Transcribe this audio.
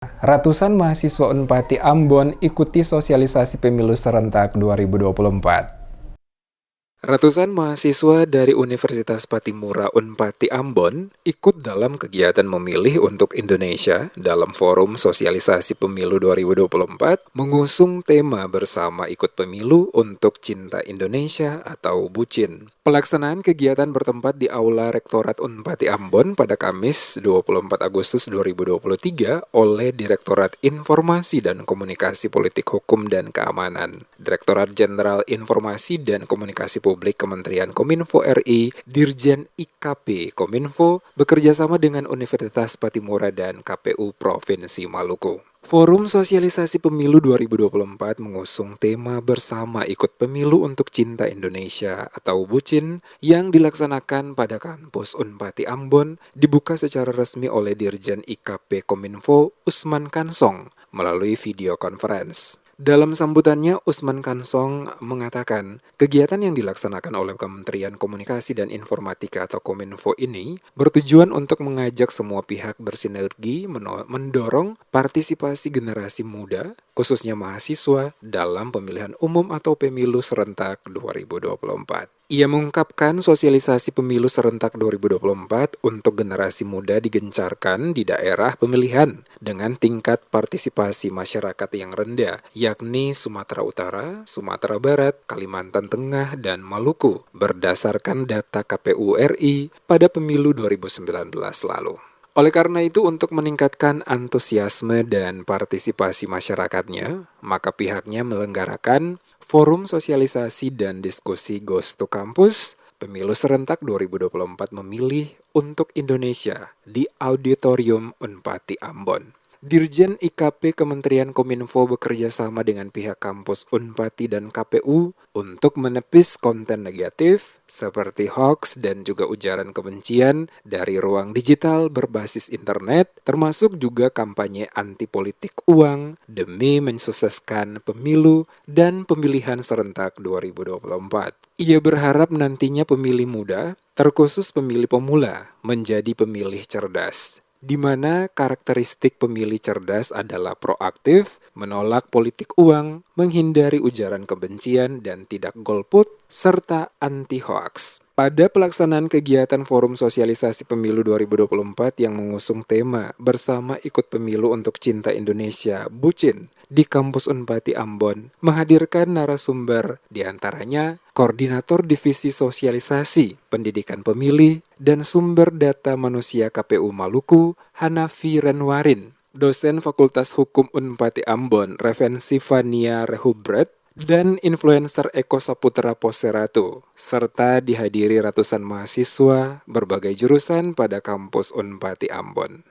Ratusan mahasiswa Unpati Ambon ikuti sosialisasi pemilu serentak 2024. Ratusan mahasiswa dari Universitas Patimura Unpati Ambon ikut dalam kegiatan memilih untuk Indonesia dalam forum sosialisasi pemilu 2024 mengusung tema bersama ikut pemilu untuk cinta Indonesia atau Bucin. Pelaksanaan kegiatan bertempat di Aula Rektorat Unpati Ambon pada Kamis 24 Agustus 2023 oleh Direktorat Informasi dan Komunikasi Politik Hukum dan Keamanan, Direktorat Jenderal Informasi dan Komunikasi Publik Kementerian Kominfo RI, Dirjen IKP Kominfo, bekerjasama dengan Universitas Patimura dan KPU Provinsi Maluku. Forum Sosialisasi Pemilu 2024 mengusung tema bersama ikut pemilu untuk cinta Indonesia atau Bucin yang dilaksanakan pada kampus Unpati Ambon dibuka secara resmi oleh Dirjen IKP Kominfo Usman Kansong melalui video conference. Dalam sambutannya, Usman Kansong mengatakan, kegiatan yang dilaksanakan oleh Kementerian Komunikasi dan Informatika atau Kominfo ini bertujuan untuk mengajak semua pihak bersinergi mendorong partisipasi generasi muda, khususnya mahasiswa, dalam pemilihan umum atau pemilu serentak 2024. Ia mengungkapkan sosialisasi pemilu serentak 2024 untuk generasi muda digencarkan di daerah pemilihan dengan tingkat partisipasi masyarakat yang rendah, yakni Sumatera Utara, Sumatera Barat, Kalimantan Tengah, dan Maluku, berdasarkan data KPU RI pada pemilu 2019 lalu. Oleh karena itu, untuk meningkatkan antusiasme dan partisipasi masyarakatnya, maka pihaknya melenggarakan Forum Sosialisasi dan Diskusi Ghost to Campus Pemilu Serentak 2024 Memilih untuk Indonesia di Auditorium Unpati Ambon. Dirjen IKP Kementerian Kominfo bekerja sama dengan pihak kampus Unpati dan KPU untuk menepis konten negatif seperti hoax dan juga ujaran kebencian dari ruang digital berbasis internet, termasuk juga kampanye anti politik uang demi mensukseskan pemilu dan pemilihan serentak 2024. Ia berharap nantinya pemilih muda, terkhusus pemilih pemula, menjadi pemilih cerdas, di mana karakteristik pemilih cerdas adalah proaktif, menolak politik uang, menghindari ujaran kebencian dan tidak golput, serta anti-hoax. Pada pelaksanaan kegiatan Forum Sosialisasi Pemilu 2024 yang mengusung tema Bersama Ikut Pemilu untuk Cinta Indonesia Bucin di Kampus Unpati Ambon, menghadirkan narasumber diantaranya Koordinator Divisi Sosialisasi Pendidikan Pemilih dan Sumber Data Manusia KPU Maluku, Hanafi Renwarin, dosen Fakultas Hukum Unpati Ambon, Revensi Fania Rehubret, dan influencer Eko Saputra Poseratu, serta dihadiri ratusan mahasiswa berbagai jurusan pada kampus Unpati Ambon.